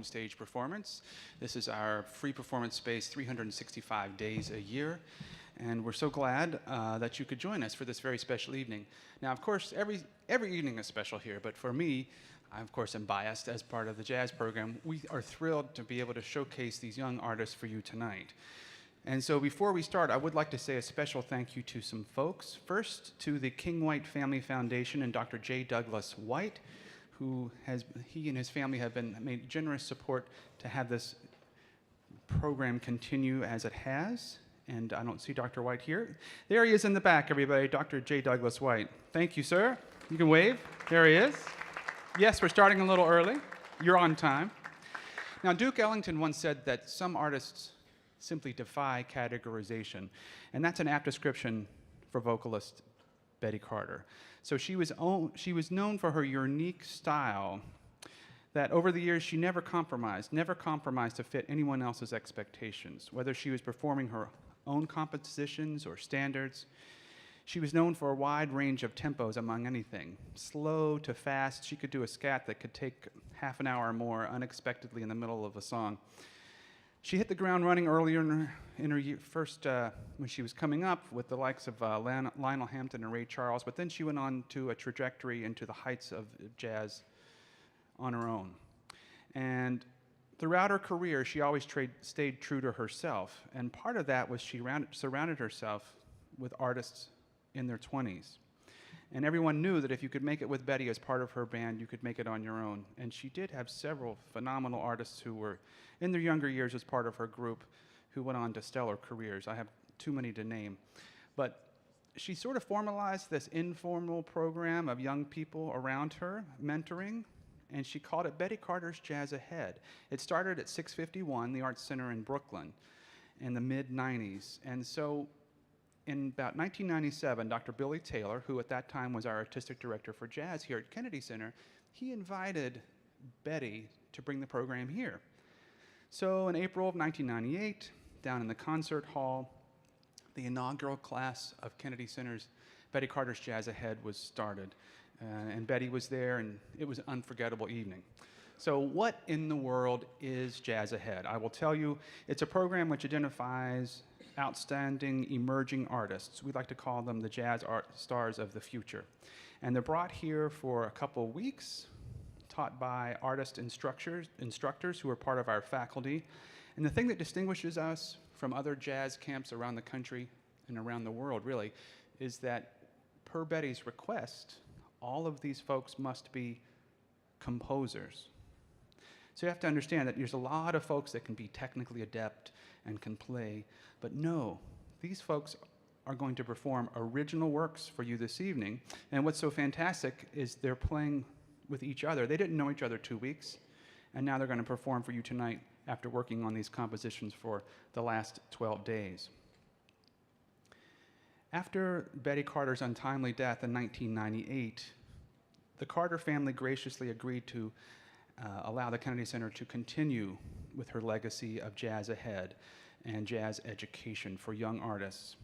Millennium stage performance. This is our free performance space 365 days a year. And we're so glad that you could join us for this very special evening. Now, of course, every evening is special here, but for me, I, of course, am biased as part of the jazz program. We are thrilled to be able to showcase these young artists for you tonight. And so before we start, I would like to say a special thank you to some folks. First, to the King White Family Foundation and Dr. J. Douglas White, he and his family have made generous support to have this program continue as it has. And I don't see Dr. White here. There he is in the back, everybody, Dr. J. Douglas White. Thank you, sir. You can wave. There he is. Yes, we're starting a little early. You're on time. Now, Duke Ellington once said that some artists simply defy categorization, and that's an apt description for vocalist Betty Carter. So she was known for her unique style that over the years she never compromised to fit anyone else's expectations, whether she was performing her own compositions or standards. She was known for a wide range of tempos among anything, slow to fast. She could do a scat that could take half an hour or more unexpectedly in the middle of a song. She hit the ground running earlier in her first, when she was coming up with the likes of Lionel Hampton and Ray Charles, but then she went on to a trajectory into the heights of jazz on her own. And throughout her career, she always stayed true to herself, and part of that was she surrounded herself with artists in their 20s. And everyone knew that if you could make it with Betty as part of her band, you could make it on your own. And she did have several phenomenal artists who were in their younger years as part of her group who went on to stellar careers. I have too many to name. But she sort of formalized this informal program of young people around her, mentoring, and she called it Betty Carter's Jazz Ahead. It started at 651, the Arts Center in Brooklyn, in the mid-90s. And so in about 1997, Dr. Billy Taylor, who at that time was our artistic director for jazz here at Kennedy Center, he invited Betty to bring the program here. So in April of 1998, down in the concert hall, the inaugural class of Kennedy Center's Betty Carter's Jazz Ahead was started. And Betty was there, and it was an unforgettable evening. So what in the world is Jazz Ahead? I will tell you, it's a program which identifies outstanding emerging artists. We like to call them the jazz art stars of the future. And they're brought here for a couple weeks, taught by artist instructors who are part of our faculty. And the thing that distinguishes us from other jazz camps around the country and around the world, really, is that per Betty's request, all of these folks must be composers. So you have to understand that there's a lot of folks that can be technically adept and can play, but no, these folks are going to perform original works for you this evening. And what's so fantastic is they're playing with each other. They didn't know each other 2 weeks, and now they're going to perform for you tonight after working on these compositions for the last 12 days. After Betty Carter's untimely death in 1998, the Carter family graciously agreed to allow the Kennedy Center to continue with her legacy of Jazz Ahead and jazz education for young artists.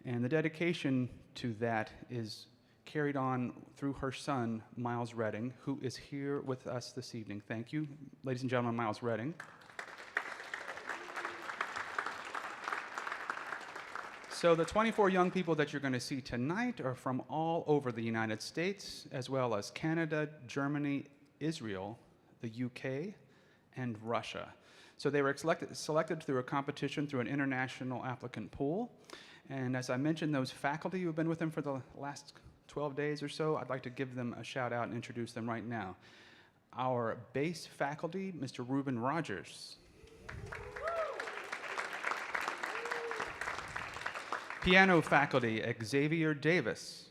And the dedication to that is carried on through her son, Miles Redding, who is here with us this evening. Thank you, ladies and gentlemen, Miles Redding. So the 24 young people that you're going to see tonight are from all over the United States, as well as Canada, Germany, Israel, the UK, and Russia. So they were selected through a competition through an international applicant pool. And as I mentioned, those faculty who have been with them for the last 12 days or so, I'd like to give them a shout out and introduce them right now. Our bass faculty, Mr. Reuben Rogers. Piano faculty, Xavier Davis.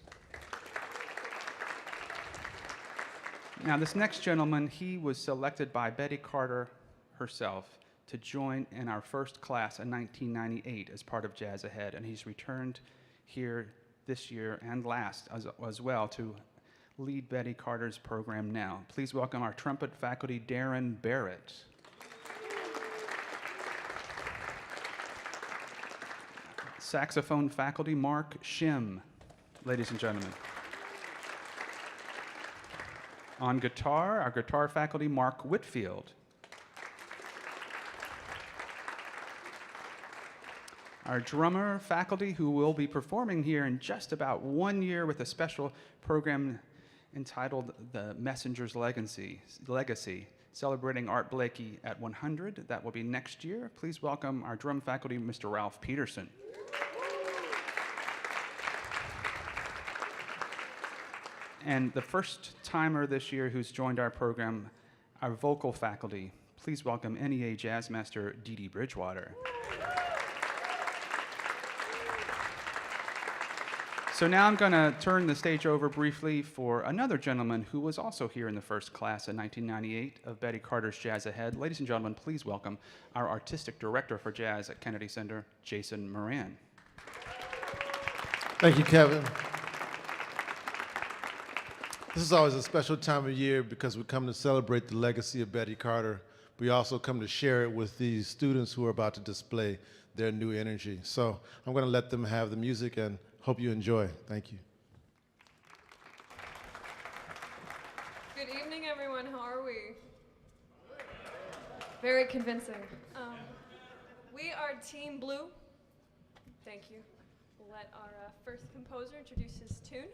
Now, this next gentleman, he was selected by Betty Carter herself to join in our first class in 1998 as part of Jazz Ahead, and he's returned here this year and last as well to lead Betty Carter's program now. Please welcome our trumpet faculty, Darren Barrett. Saxophone faculty, Mark Shim, ladies and gentlemen. On guitar, our guitar faculty, Mark Whitfield. Our drummer faculty, who will be performing here in just about 1 year with a special program entitled The Messenger's Legacy, celebrating Art Blakey at 100. That will be next year. Please welcome our drum faculty, Mr. Ralph Peterson. And the first timer this year who's joined our program, our vocal faculty. Please welcome NEA Jazz Master Dee Dee Bridgewater. So now I'm going to turn the stage over briefly for another gentleman who was also here in the first class in 1998 of Betty Carter's Jazz Ahead. Ladies and gentlemen, please welcome our Artistic Director for Jazz at Kennedy Center, Jason Moran. Thank you, Kevin. This is always a special time of year because we come to celebrate the legacy of Betty Carter. We also come to share it with these students who are about to display their new energy. So I'm going to let them have the music and hope you enjoy. Thank you. Good evening, everyone. How are we? Very convincing. We are Team Blue. Thank you. We'll let our first composer introduce his tune,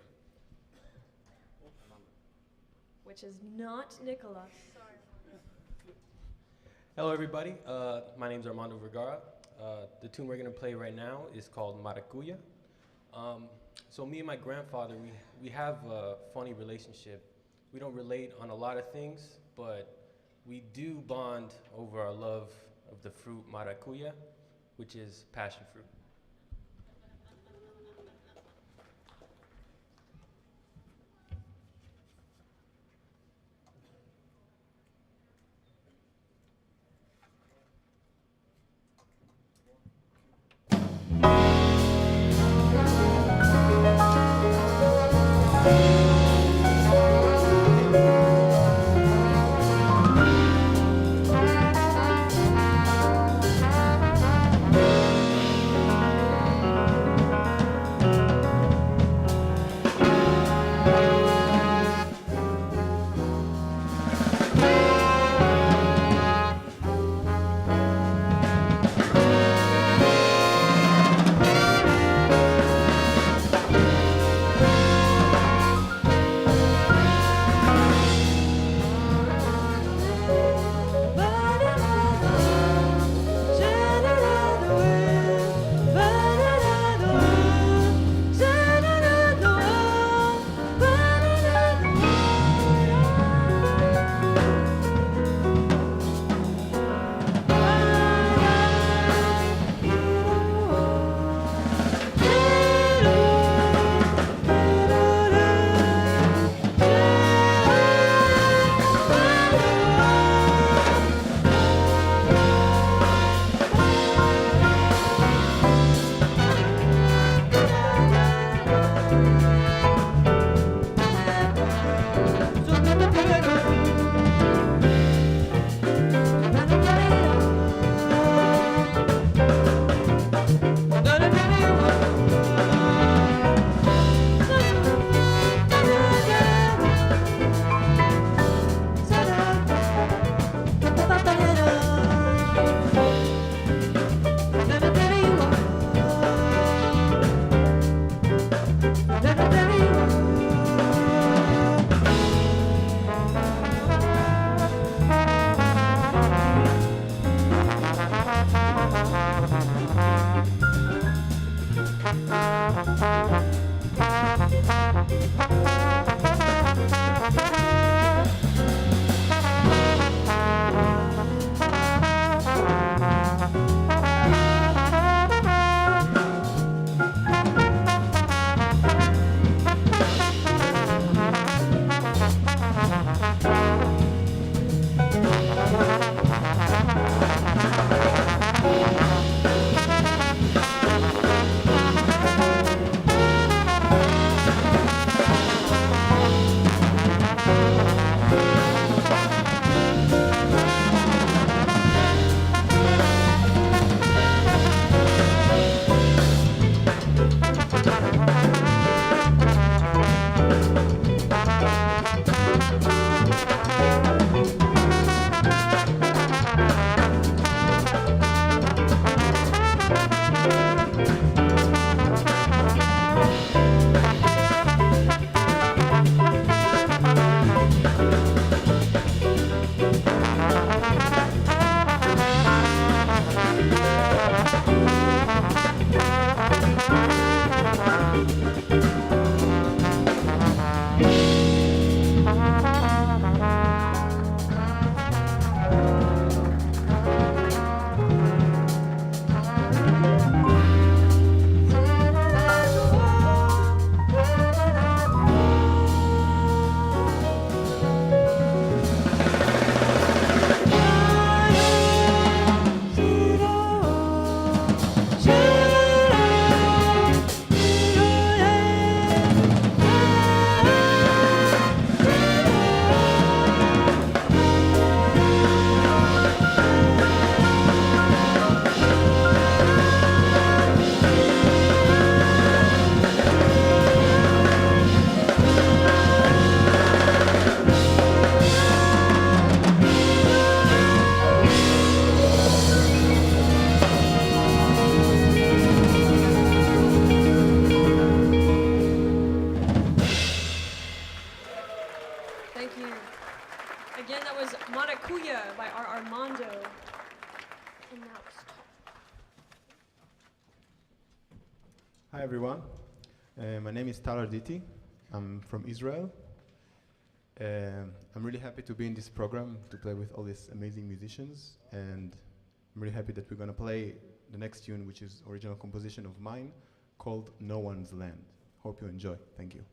which is not Nicholas. Sorry. Hello, everybody. My name is Armando Vergara. The tune we're going to play right now is called Maracuya. So me and my grandfather, we have a funny relationship. We don't relate on a lot of things, but we do bond over our love of the fruit maracuya, which is passion fruit. Armando. And now it's Tom. Hi everyone, my name is Talar Diti. I'm from Israel. I'm really happy to be in this program to play with all these amazing musicians, and I'm really happy that we're going to play the next tune, which is original composition of mine called No One's Land. Hope you enjoy. Thank you.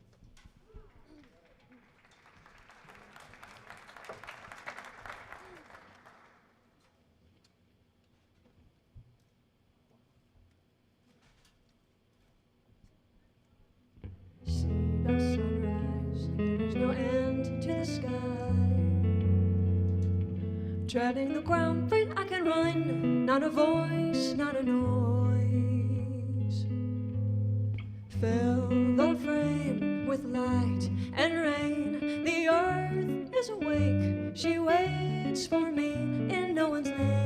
See the sunrise, there's no end to the sky. Treading the ground free, I can run, not a voice, not a noise. Fill the frame with light and rain. The earth is awake, she waits for me in no one's land.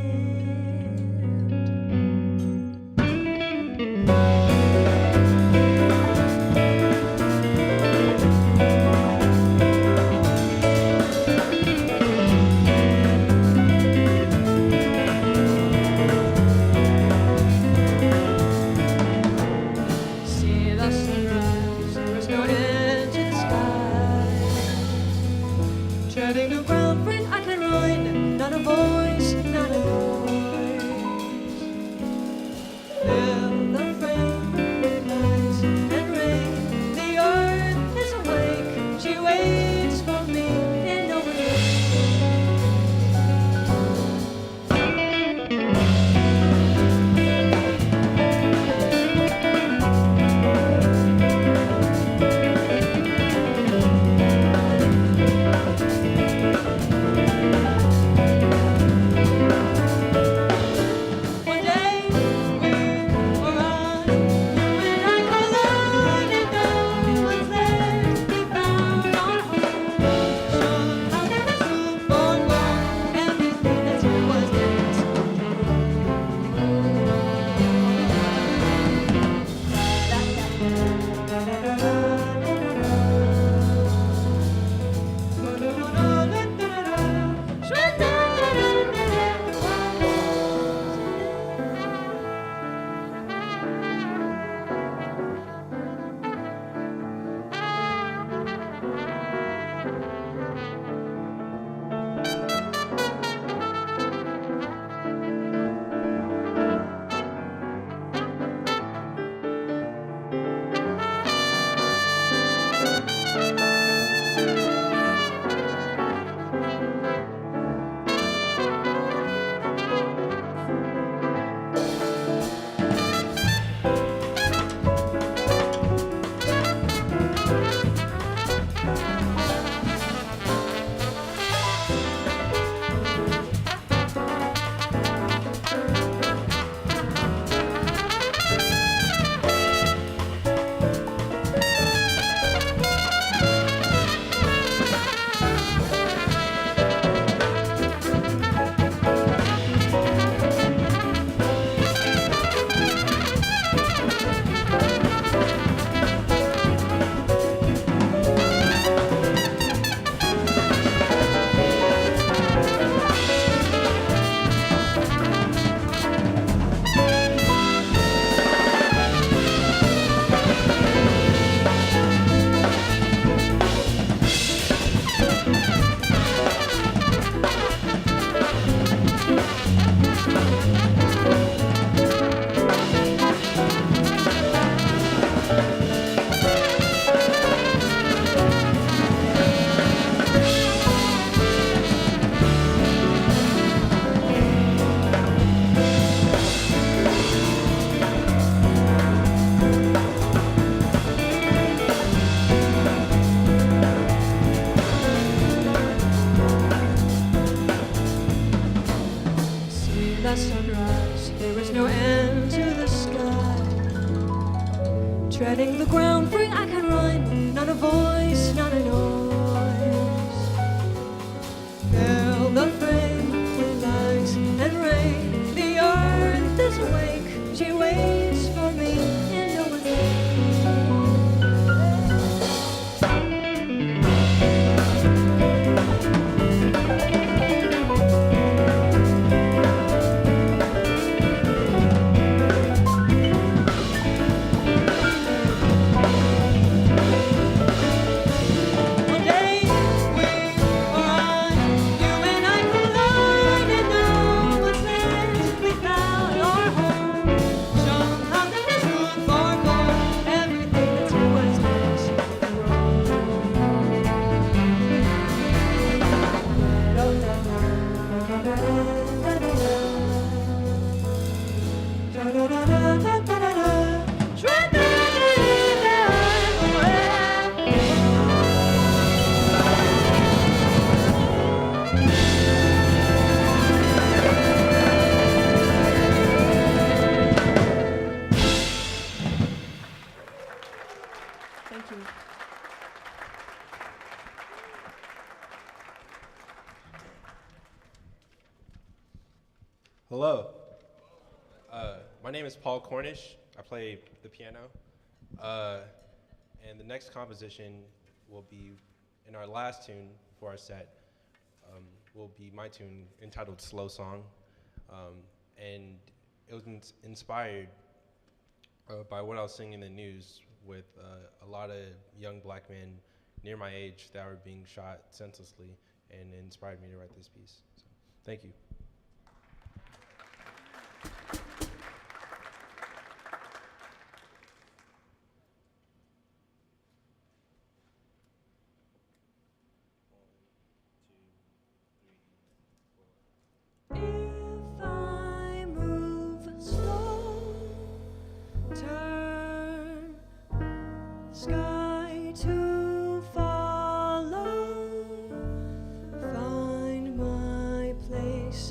See the sunrise, there is no end to the sky. Treading the ground free, I can run, not a voice, not a noise. Fill the frame with lights and rain. The earth is awake, she waits for me in no one's land. One day we were on, you and I collided, and no one's there to be found on home. Somehow this will forward, everything that was meant See the sunrise, there is no end to the sky. Treading the ground free, I can run, not a voice, not a noise. Fill the frame with light and rain. The earth is awake, she waits for me in no one's land. Hello. My name is Paul Cornish. I play the piano. And the next composition will be, in our last tune for our set, will be my tune entitled Slow Song. And it was inspired by what I was seeing in the news with a lot of young black men near my age that were being shot senselessly, and it inspired me to write this piece. So, thank you. If I move slow, turn the sky to follow, find my place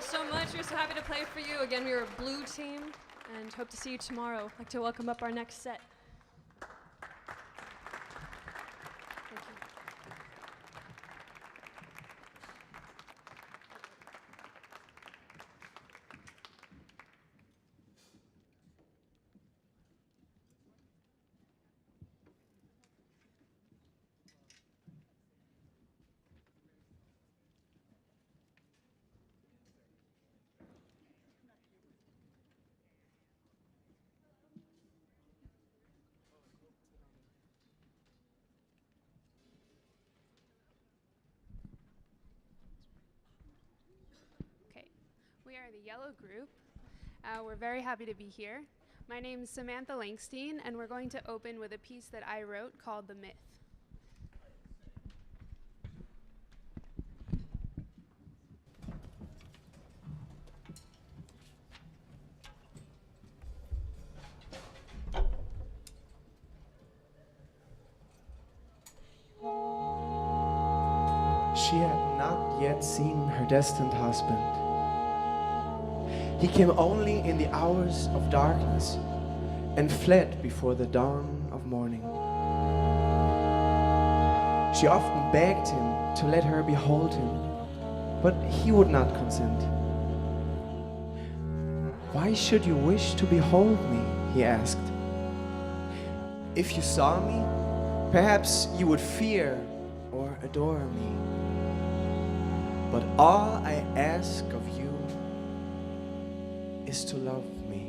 so much. We're so happy to play for you. Again, we are a blue team and hope to see you tomorrow. I'd like to welcome up our next set. Thank you. Okay, we are the Yellow Group. We're very happy to be here. My name is Samantha Langston, and we're going to open with a piece that I wrote called The Myth. She had not yet seen her destined husband. He came only in the hours of darkness and fled before the dawn of morning. She often begged him to let her behold him, but he would not consent. "Why should you wish to behold me?" he asked. "If you saw me, perhaps you would fear or adore me. But all I ask of you is to love me."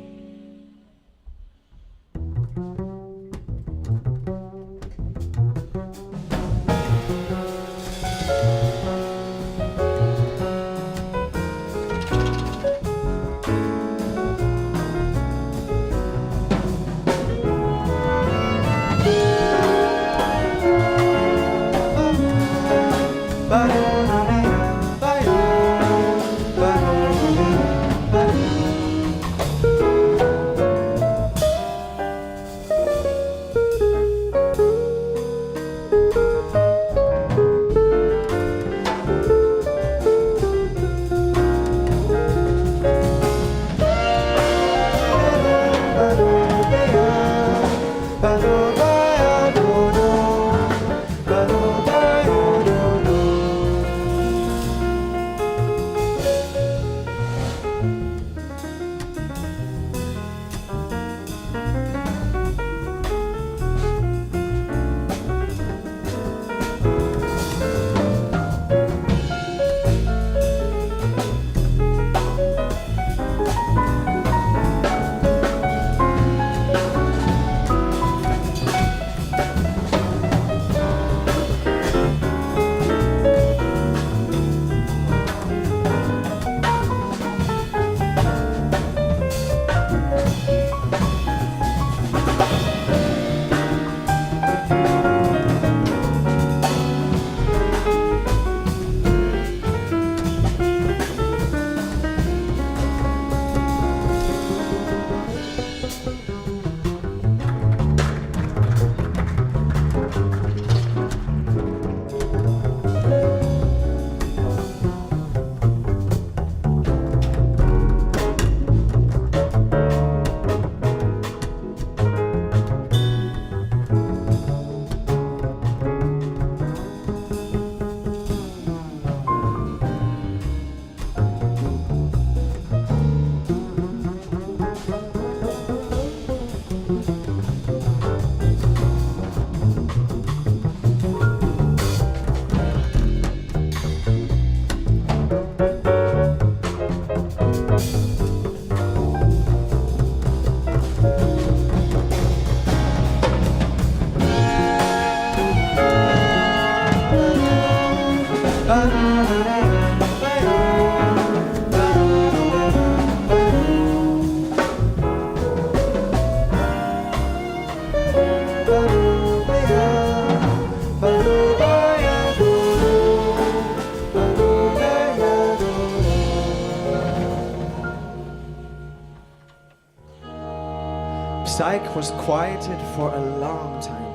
Psyche was quieted for a long time,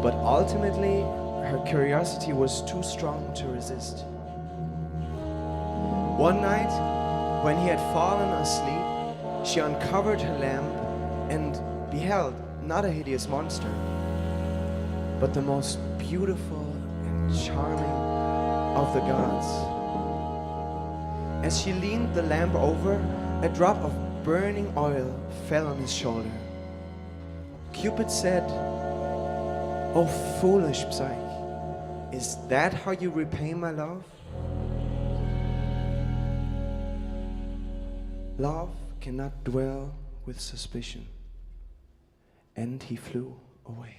but ultimately her curiosity was too strong to resist. One night, when he had fallen asleep, she uncovered her lamp and beheld not a hideous monster, but the most beautiful and charming of the gods. As she leaned the lamp over, a drop of burning oil fell on his shoulder. Cupid said, "Oh, foolish Psyche, is that how you repay my love? Love cannot dwell with suspicion." And he flew away.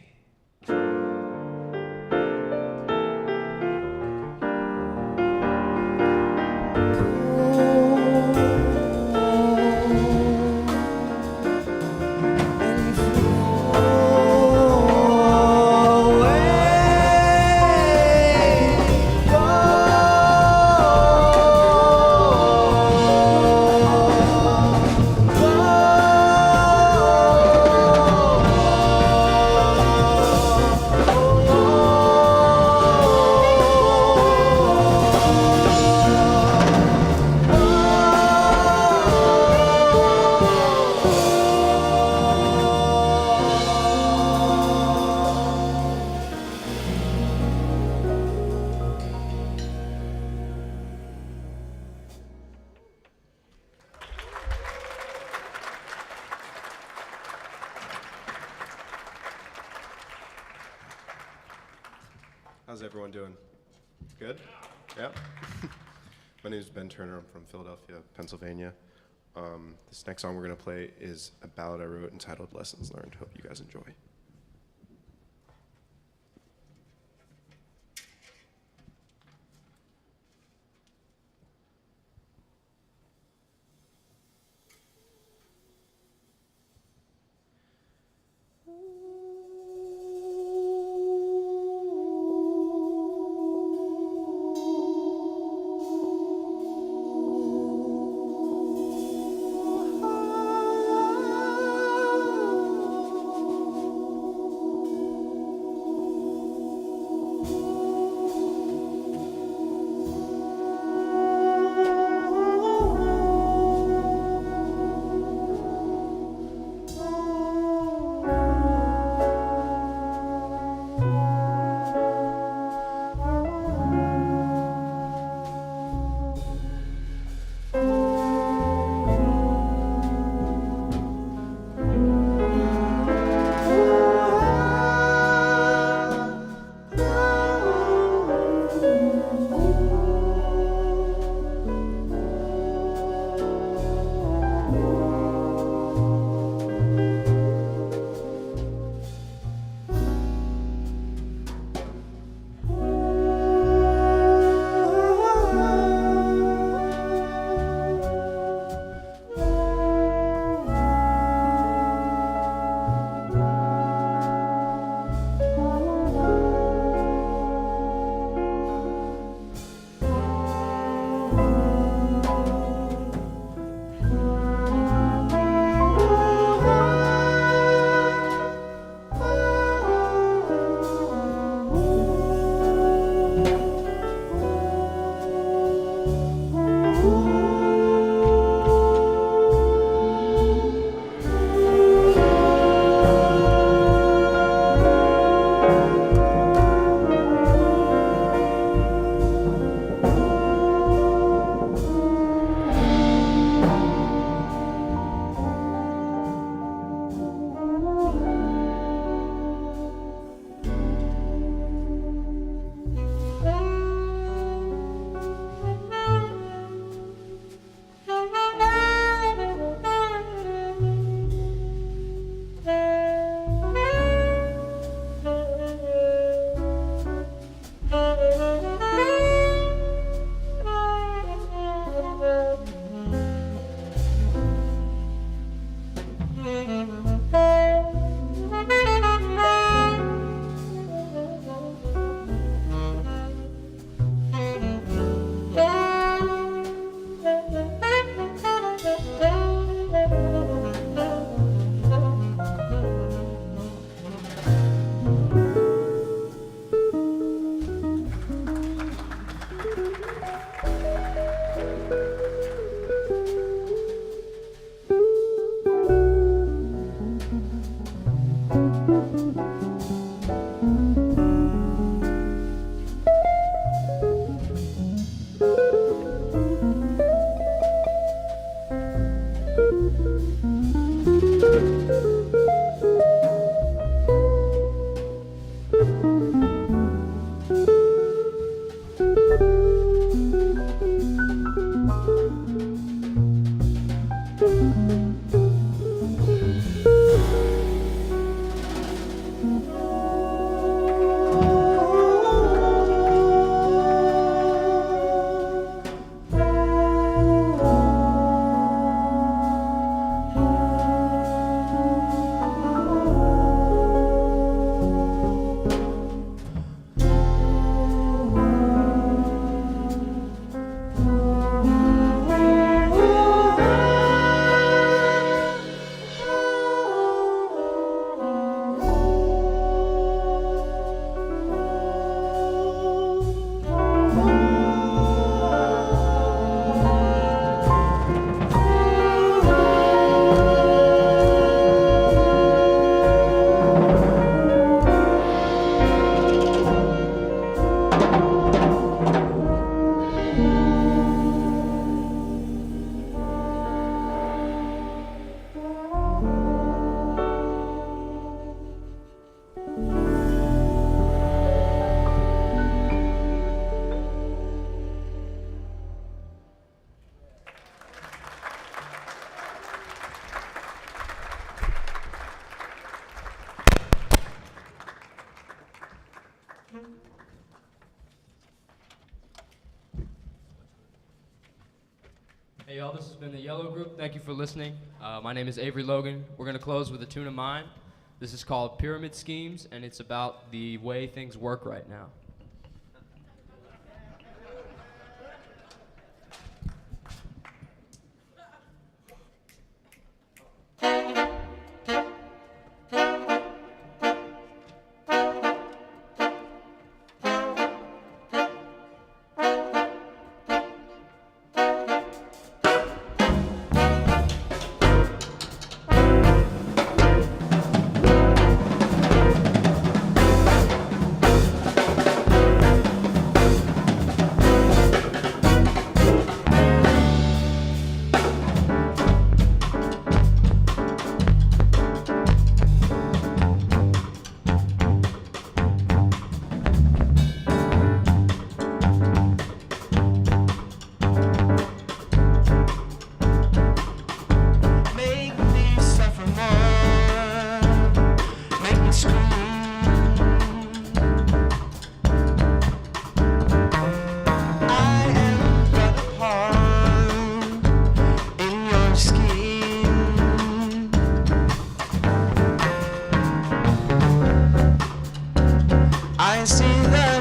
How's everyone doing? Good? Yeah? My name is Ben Turner. I'm from Philadelphia, Pennsylvania. This next song we're going to play is a ballad I wrote entitled Lessons Learned. Hope you guys enjoy. Hey y'all, this has been the Yellow Group. Thank you for listening. My name is Avery Logan. We're gonna close with a tune of mine. This is called Pyramid Schemes, and it's about the way things work right now.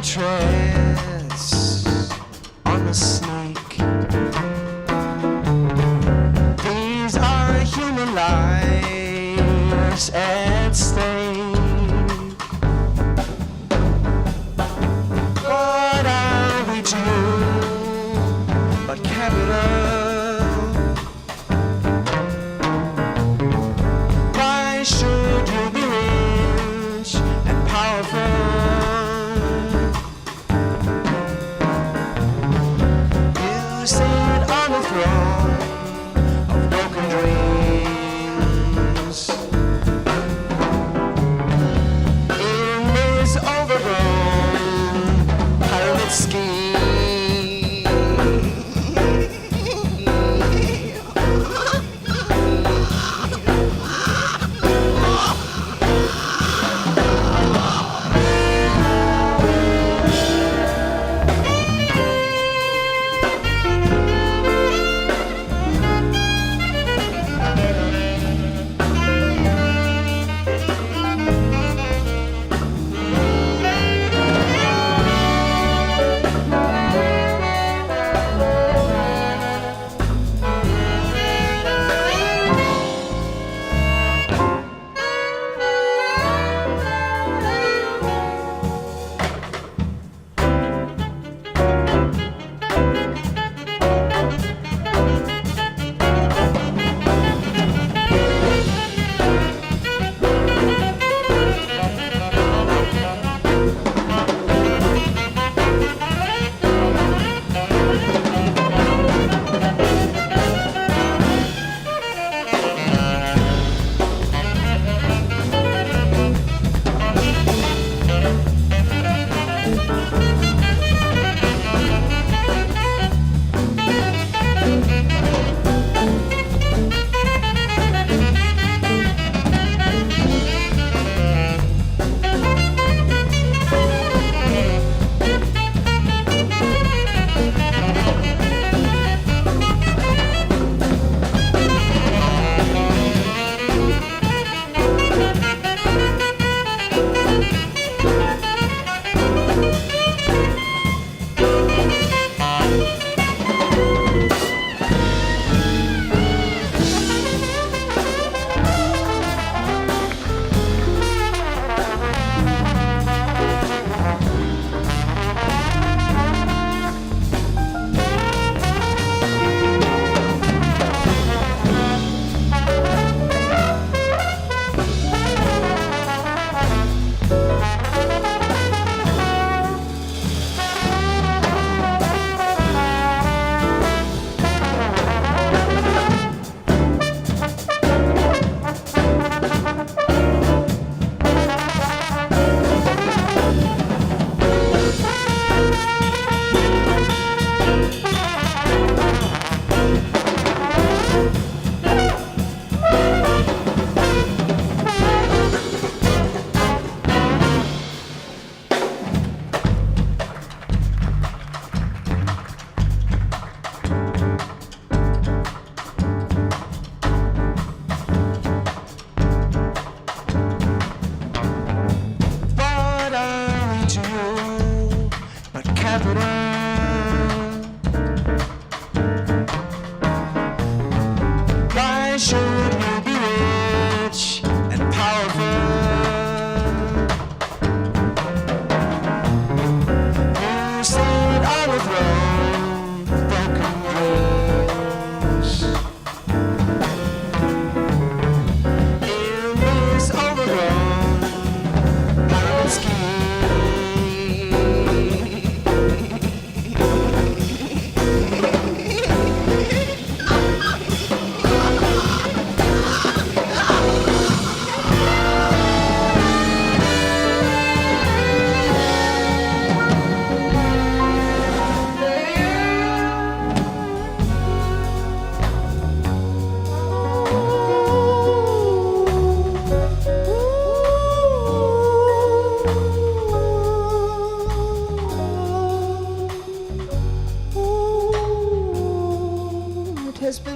treads on the snake. These are human lives at stake. What are we to but capital? Why should you be rich and powerful? You sit on the throne of broken dreams.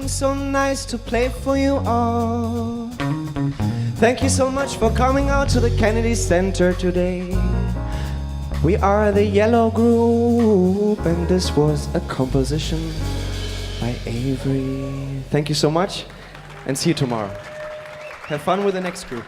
seems so nice to play for you all. Thank you so much for coming out to the Kennedy Center today. We are the Yellow Group, and this was a composition by Avery. Thank you so much, and see you tomorrow. Have fun with the next group.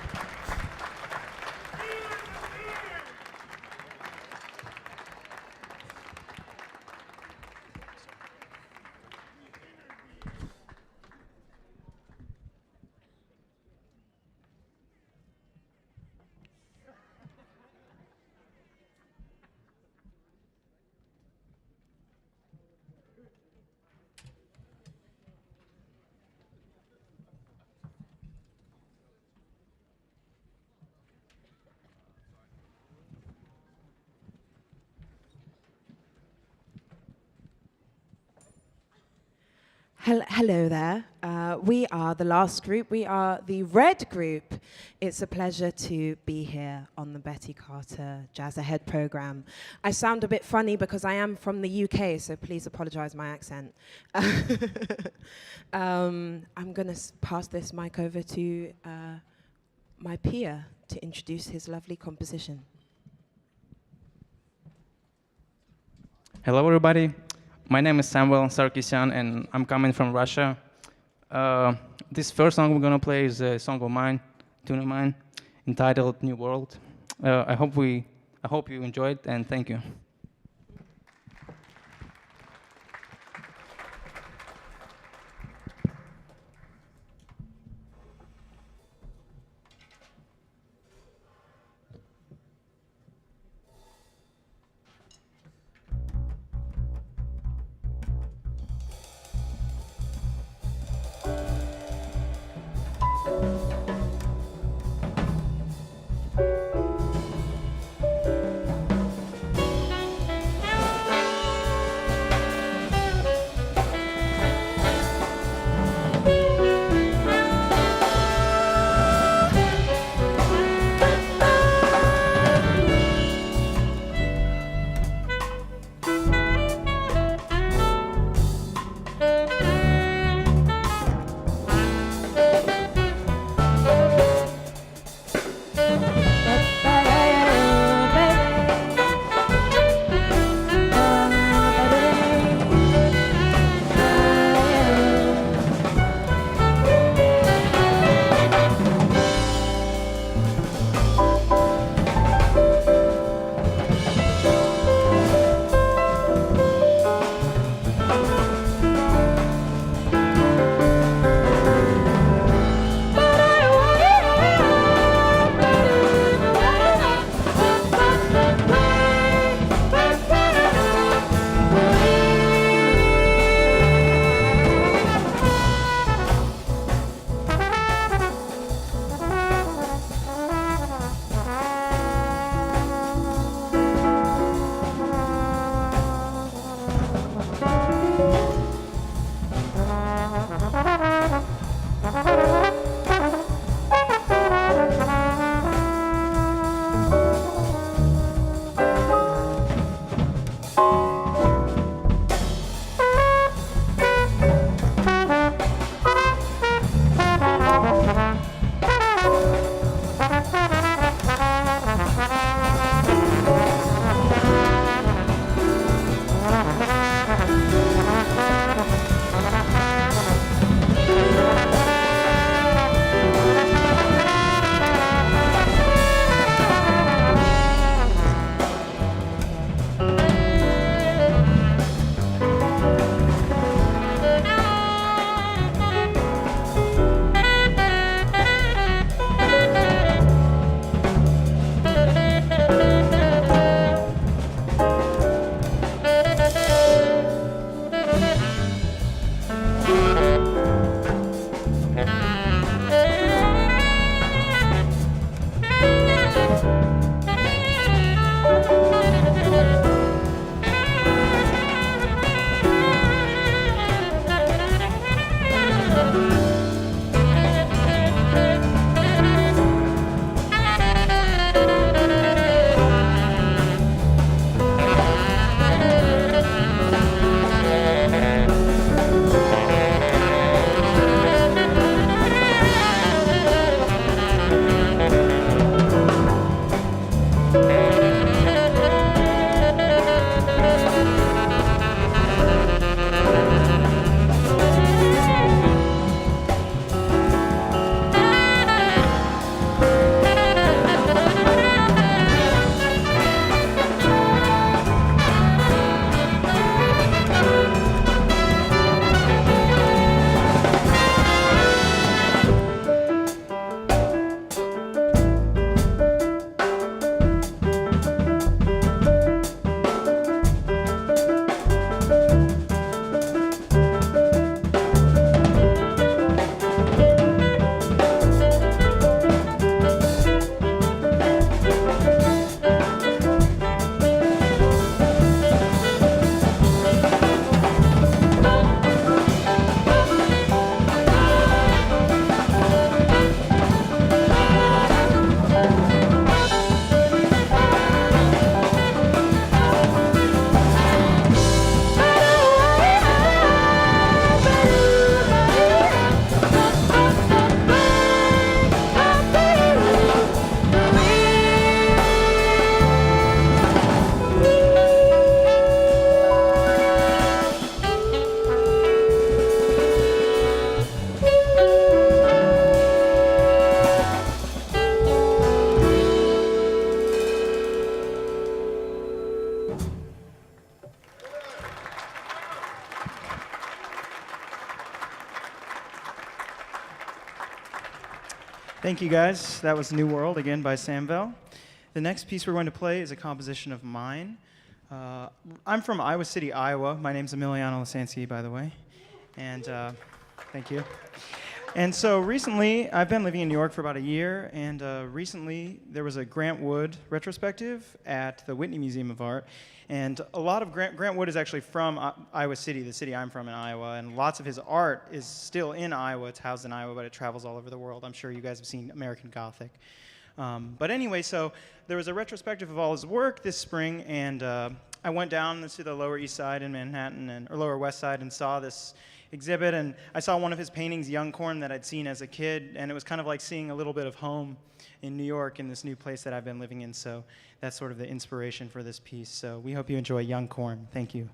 Hello there. We are the last group. We are the Red Group. It's a pleasure to be here on the Betty Carter Jazz Ahead program. I sound a bit funny because I am from the UK, so please apologize my accent. I'm going to pass this mic over to my peer to introduce his lovely composition. Hello, everybody. My name is Samuel Sarkisyan, and I'm coming from Russia. This first song we're gonna play is a song of mine, tune of mine, entitled "New World." I hope you enjoy it, and thank you. Thank you, guys. That was New World, again, by Samvel. The next piece we're going to play is a composition of mine. I'm from Iowa City, Iowa. My name's Emiliano Lisansi, by the way. And thank you. And so recently, I've been living in New York for about a year, and recently there was a Grant Wood retrospective at the Whitney Museum of Art. And a lot of Grant Wood is actually from Iowa City, the city I'm from in Iowa, and lots of his art is still in Iowa. It's housed in Iowa, but it travels all over the world. I'm sure you guys have seen American Gothic. But anyway, so there was a retrospective of all his work this spring, and I went down to the Lower East Side in Manhattan, or Lower West Side, and saw this exhibit, and I saw one of his paintings, Young Corn, that I'd seen as a kid, and it was kind of like seeing a little bit of home in New York in this new place that I've been living in, so that's sort of the inspiration for this piece. So we hope you enjoy Young Corn. Thank you.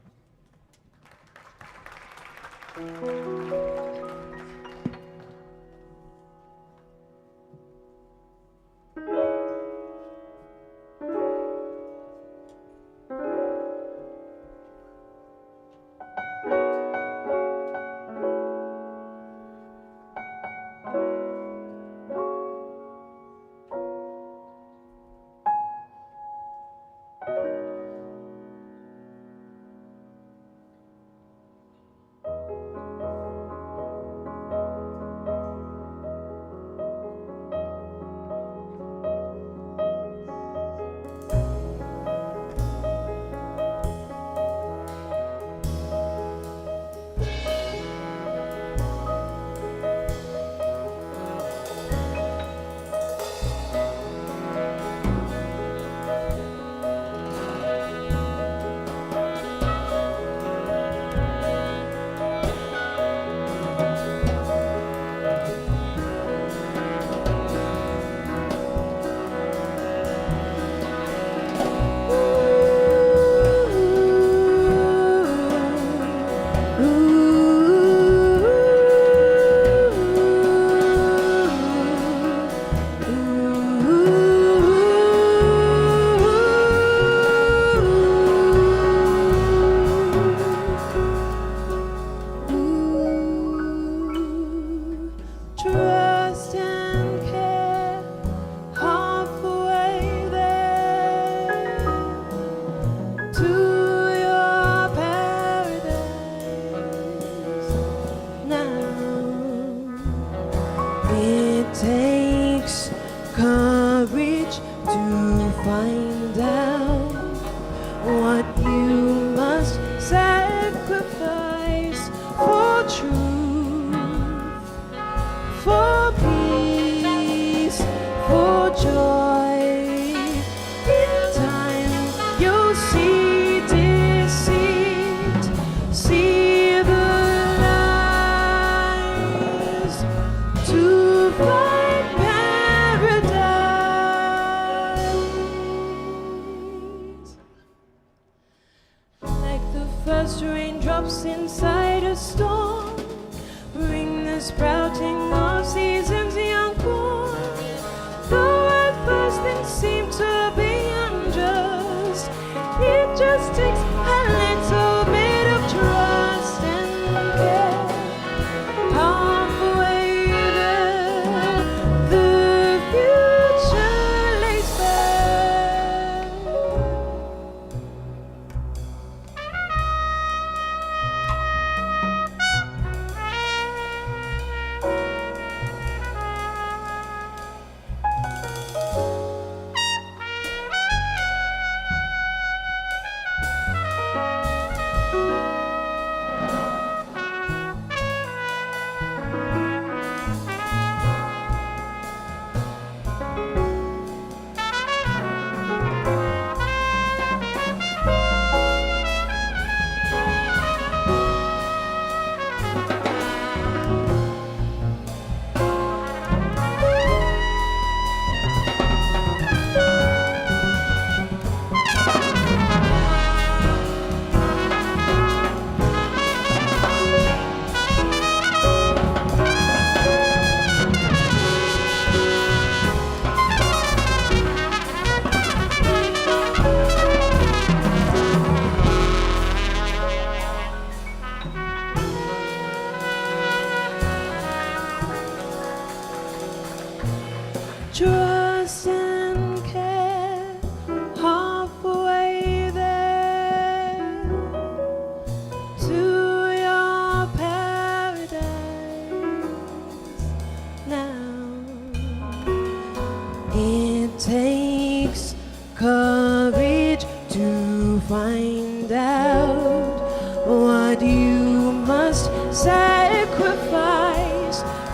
find out what you must sacrifice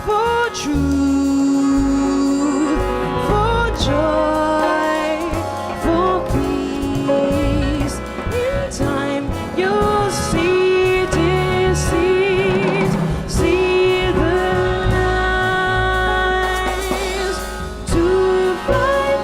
for truth, for joy, for peace. In time you'll see deceit, see the lies to find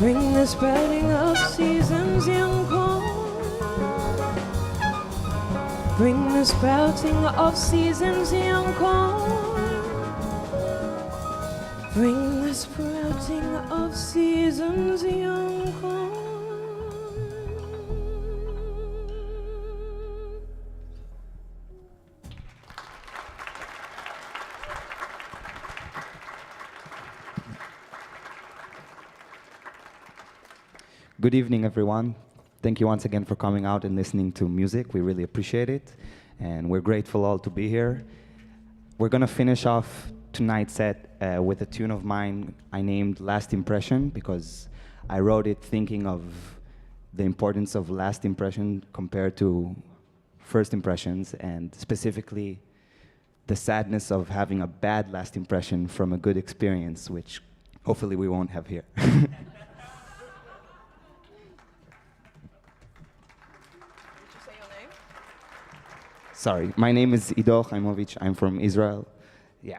bring the spreading of seasons in corn. Bring the sprouting of seasons in corn. Bring the sprouting of seasons in corn. Good evening, everyone. Thank you once again for coming out and listening to music. We really appreciate it, and we're grateful all to be here. We're gonna finish off tonight's set with a tune of mine I named Last Impression, because I wrote it thinking of the importance of last impression compared to first impressions, and specifically the sadness of having a bad last impression from a good experience, which hopefully we won't have here. Sorry, my name is Ido Chaimovic. I'm from Israel. Yeah.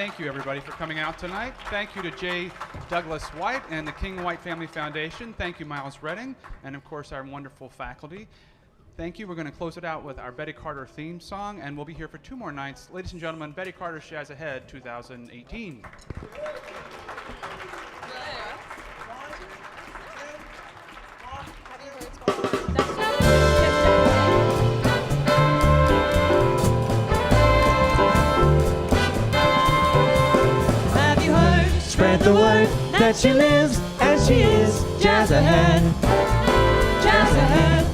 Thank you, everybody, for coming out tonight. Thank you to J. Douglas White and the King White Family Foundation. Thank you, Miles Redding, and of course, our wonderful faculty. Thank you. We're going to close it out with our Betty Carter theme song, and we'll be here for 2 more nights. Ladies and gentlemen, Betty Carter's Jazz Ahead 2018. Have you heard? Spread the word that she lives and she is jazz ahead. Jazz ahead.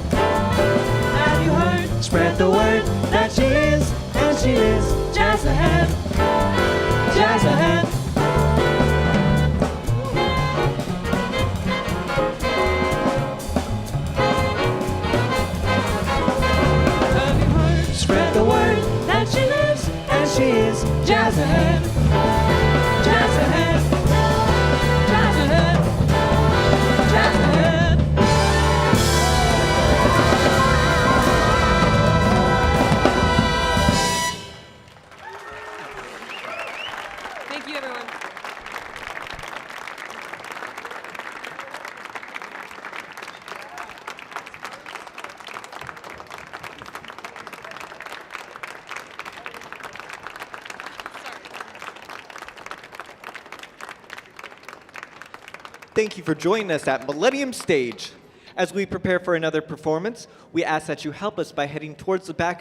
Have you heard? Spread the word that she is and she is jazz ahead. Jazz ahead. Have you heard? Spread the word that she lives and she is jazz ahead. Jazz ahead. Jazz ahead. Jazz ahead. Thank you, everyone. Thank you for joining us at Millennium Stage. As we prepare for another performance, we ask that you help us by heading towards the back of